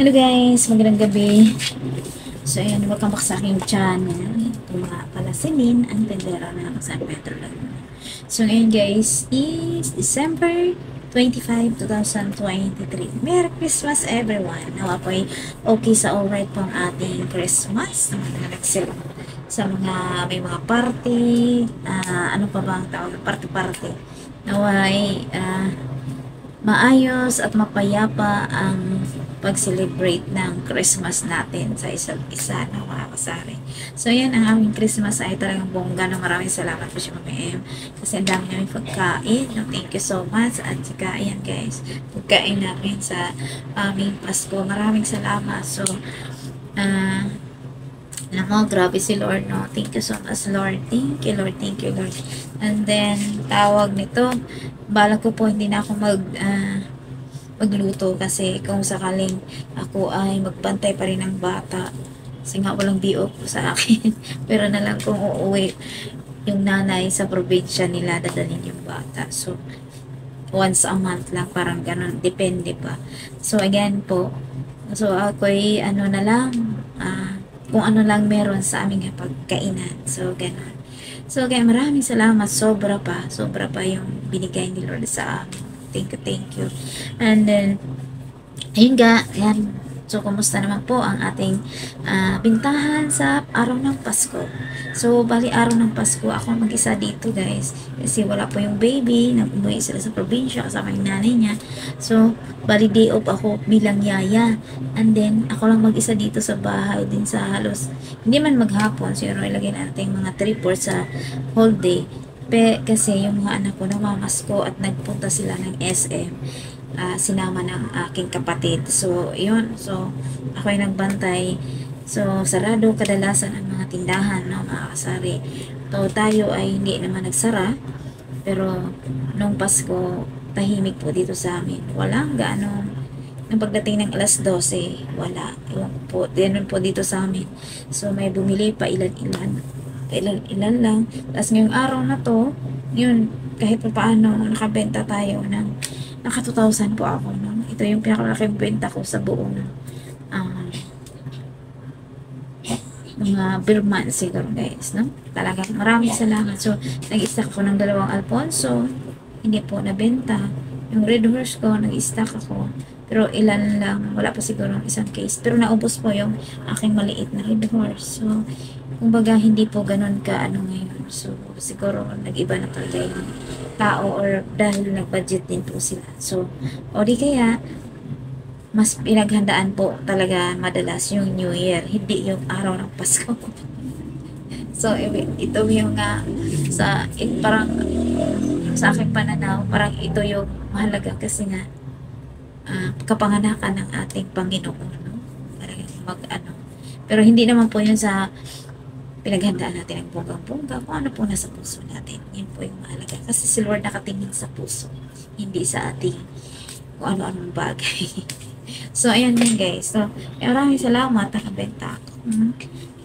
Hello guys, magandang gabi. So ayan, welcome back sa aking channel. Ito nga pala si Lynn, ang tendera na San Pedro Laguna. So ngayon guys, is December 25, 2023. Merry Christmas everyone. Nawa po ay okay sa alright pang ating Christmas. Sa mga may mga party, ano pa ba ang tawag? Party-party. Nawa ay maayos at mapayapa ang pag-celebrate ng Christmas natin sa isa't isa na mga kasari. So, yan ang aming Christmas ay talagang bongga na maraming salamat po siya Mami M. Kasi ang dami namin pagkain. No, thank you so much. At saka, ayan guys, pagkain namin sa aming Pasko. Maraming salamat. So, alam mo, grabe si Lord, no? Thank you so much, Lord. Thank you, Lord. Thank you, Lord. And then, tawag nito, bala ko po hindi na ako magluto kasi kung sakaling ako ay magbantay pa rin ng bata kasi nga walang BO po sa akin pero na lang kung uuwi yung nanay sa probinsya nila dadalhin yung bata, so once a month lang, parang ganun, depende pa. So again po, so ako'y ano na lang, kung ano lang meron sa aming pagkainan, so ganun. So kaya maraming salamat, sobra pa yung binigay ni Lord sa amin. Thank you. And then, ayun nga, ayan. So, kumusta naman po ang ating bintahan sa araw ng Pasko? So, bali araw ng Pasko, ako mag-isa dito guys. Kasi wala po yung baby, nag-umuwi sila sa probinsya kasama yung nanay niya. So, bali day off ako bilang yaya. And then, ako lang mag-isa dito sa bahay din sa halos, hindi man maghapon. So, yun, ilagay natin mga 3/4 sa whole day. Kasi yung mga anak ko namamas ko at nagpunta sila ng SM, sinama ng aking kapatid. So, yun. So, ako ay nagbantay. So, sarado kadalasan ang mga tindahan, no, mga kasari. So, tayo ay hindi naman nagsara. Pero, nung Pasko, tahimik po dito sa amin. Walang gaano. Nang pagdating ng alas 12, wala. Ewan po, ganun po dito sa amin. So, may bumili pa ilan lang. Tapos ngayong araw na to, yun, kahit pa paano, nakabenta tayo ng, naka 2,000 po ako, no? Ito yung pinakalaking benta ko sa buong mga beer months siguro guys, no? Talagang maraming salamat. So, nag-stack ako ng 2 Alfonso, hindi po nabenta. Yung Red Horse ko, nag-stack ako. Pero ilan lang, wala pa siguro isang case. Pero naubos po yung aking maliit na Red Horse. So, kumbaga hindi po ganun ka ano ngayon. So, siguro nag-iba na talaga yung tao or dahil nag-budget din po sila. So, o di kaya, mas pinaghandaan po talaga madalas yung New Year, hindi yung araw ng Pasko. So, ito yung parang sa aking pananaw, parang ito yung mahalaga kasi nga kapanganakan ng ating Panginoon, no? Parang pero hindi naman po yun sa pinaghandaan natin ng bonggang-bongga, kung ano po nasa puso natin, yun po yung mahalaga kasi si Lord nakatingin sa puso, hindi sa ating kung ano-anong bagay. So ayan din guys, so maraming salamat, nakabenta ako.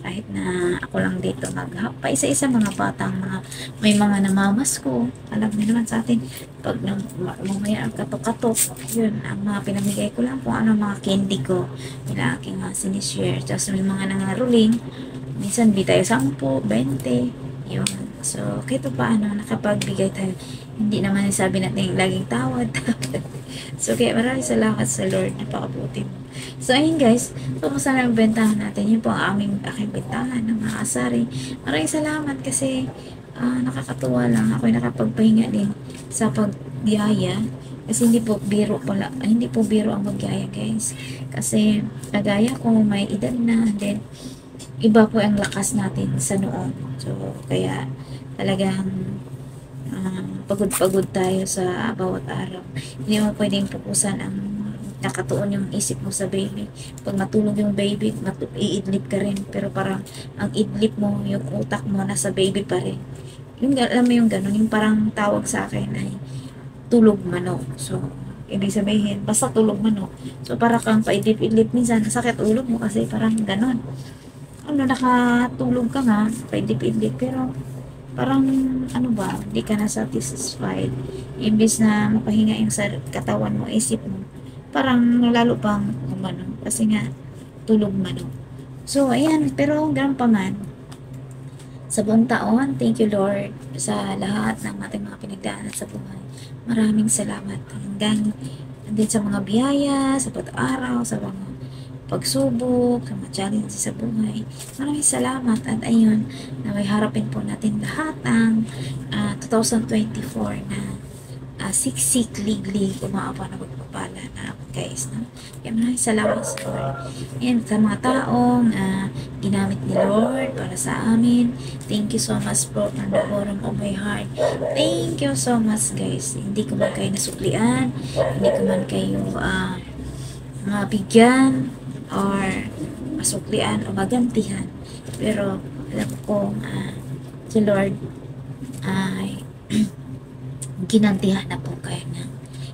Kahit na ako lang dito pa isa-isa mga batang may mga namamas ko, alam niyo naman sa atin pag mamaya ang katok-katok, yun ang mga pinamigay ko lang kung ano mga candy ko, nila aking sinishare. Tapos may mga nangaruling, minsan di tayo 10, 20, yun. So kahit pa ano, nakapagbigay tayo, hindi naman sabi natin laging tawad. So kaya maraming salamat sa Lord, napakabuti mo. So ayun guys, so kung saan ang bentahan natin, yun po ang aking bentahan ng mga asari. Maraming salamat kasi nakakatuwa lang, ako'y nakapagpahinga din sa pagyaya kasi hindi po biro ang magyaya guys, kasi kagaya ko may edad na, then iba po ang lakas natin sa noon. So kaya talagang pagod tayo sa bawat araw. Hindi mo pwedeng pupusan ang nakatuon yung isip mo sa baby. Pag matulog yung baby, iidlip ka rin. Pero parang ang idlip mo, yung utak mo, nasa baby pa rin. Alam mo yung ganun, yung parang tawag sa akin ay tulog manok. So, ibig sabihin, basta tulog manok. So, parang kang paidlip-idlip. Minsan, sakit ulo mo kasi parang ganun. Nakatulog ka nga, paidlip-idlip. Pero, parang hindi ka na satisfied. Imbis na mapahinga yung sa katawan mo, isip mo, parang lalo pang umano, kasi nga tulog man. So, ayan, pero ganun pa man, sa buong taon, thank you Lord sa lahat ng ating mga pinagdaanan sa buhay. Maraming salamat hanggang din sa mga biyaya, sa pag-araw, sa mga pagsubok, sa mga challenges sa buhay. Maraming salamat at ayun, na may harapin po natin lahat ng 2024 na siksik, liglig, umaapa na pagpapala na guys. No? Kaya maraming salamat sa Lord. Ayan, sa mga taong ginamit ni Lord para sa amin. Thank you so much po from the bottom of my heart. Thank you so much guys. Hindi ko man kayo nasuklian, hindi ko man kayo mabigyan or masuklian o magantihan. Pero alam kong si Lord ay ginantihan na po kayo ng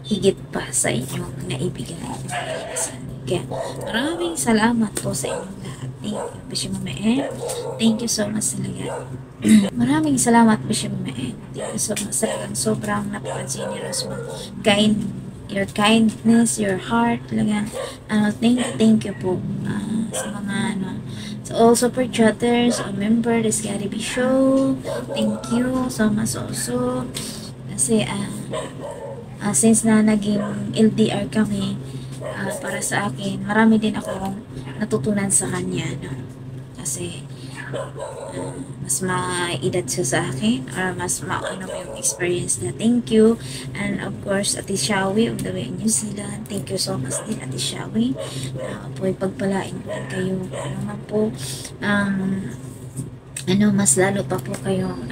higit pa sa inyong naibigay. Kaya maraming salamat po sa inyong lahat. Thank you, Bishop Mama En. Thank you so much talaga. Maraming salamat, Bishop Mama En. Thank you so much talaga. Sobrang napaka-generous mo. Your kindness, your heart, talaga. Thank you po sa mga so all super chatters, a member, the Scary B Show. Thank you so much also. Kasi since na naging LDR kami, para sa akin, marami din ako natutunan sa kanya, no? Kasi mas maedad siya sa akin or mas maano yung experience na. Thank you. And of course, Ate Shawi of the way in New Zealand. Thank you so much din, Ate Shawi. Po pagpalain po kayo. Naman po mas lalo pa po kayong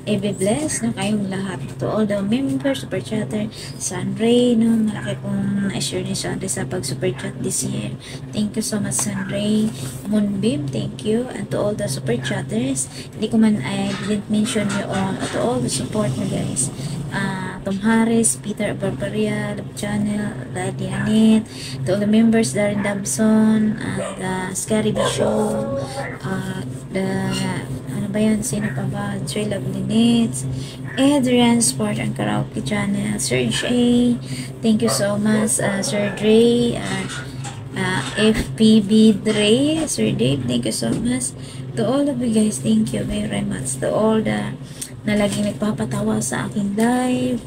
i-bless na kayong lahat. To all the members, super chatter, Sunray, no, malaki pong na-share ni Sunray sa pag-super chat this year. Thank you so much, Sunray. Moonbeam, thank you. And to all the super chatters, hindi ko man, I didn't mention you all. To all the support mo guys. Tom Harris, Peter Barbaria, Love Channel, Daddy Annette, to all the members, Darren Dabson, and Scary B Show, sino pa ba? Trey Lovely Nits, Adrian Sport and Karaoke Channel, Serge A, thank you so much, Sir Dre, FPB Dre, Sir Dave, thank you so much. To all of you guys, thank you very much. To all the na laging nagpapatawa sa aking live,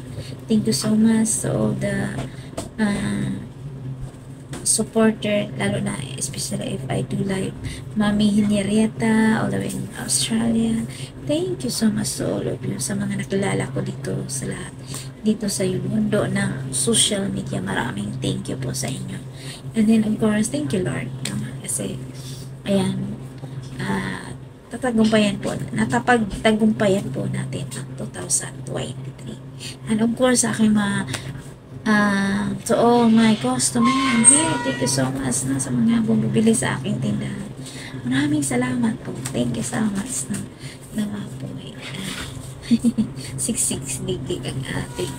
thank you so much. To all the supporter, lalo na especially if I do live, Mami Hinerieta all the way in Australia, thank you so much to all of you, sa mga nakilala ko dito sa lahat dito sa mundo ng social media. Maraming thank you po sa inyo. And then of course, thank you Lord, kasi ayan, natapagtagumpayan po natin ang 2023. And of course, sa aking mga to all my customers here, thank you so much sa mga bumibili sa aking tindahan. Maraming salamat po. Thank you so much na po siksik ang ating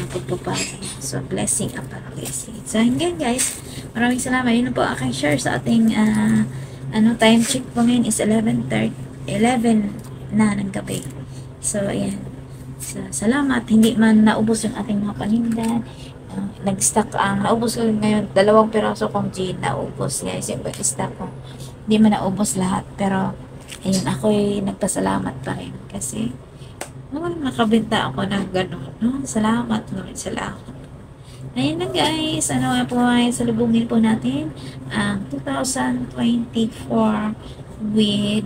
pagpapala. So, blessing upon blessing. So, hanggang guys, maraming salamat. Yun na po aking share sa ating time check po ngayon is 11 na ng gabi. So, ayan. Salamat, hindi man naubos yung ating mga paninda. Nag-stock naubos ko ngayon 2 piraso kong gin, naubos guys yung stock ko, hindi man naubos lahat, pero ayun, ako'y nagpasalamat pa rin kasi nakabenta ako ng ganun, no? Salamat Lord, salamat. Ayun na guys, po ay salubungin po natin ang 2024 with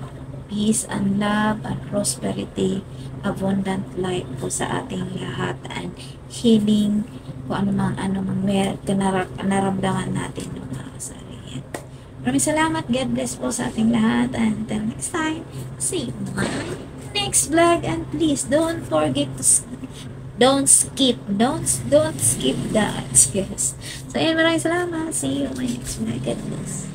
peace and love and prosperity, abundant life po sa ating lahat, and healing kung anumang naramdaman natin ng mga kasarian. Maraming salamat. God bless po sa ating lahat, and until next time, see you on my next vlog. And please don't forget to don't skip the ads. Yes. So, ayun, maraming salamat. See you on my next vlog. God bless.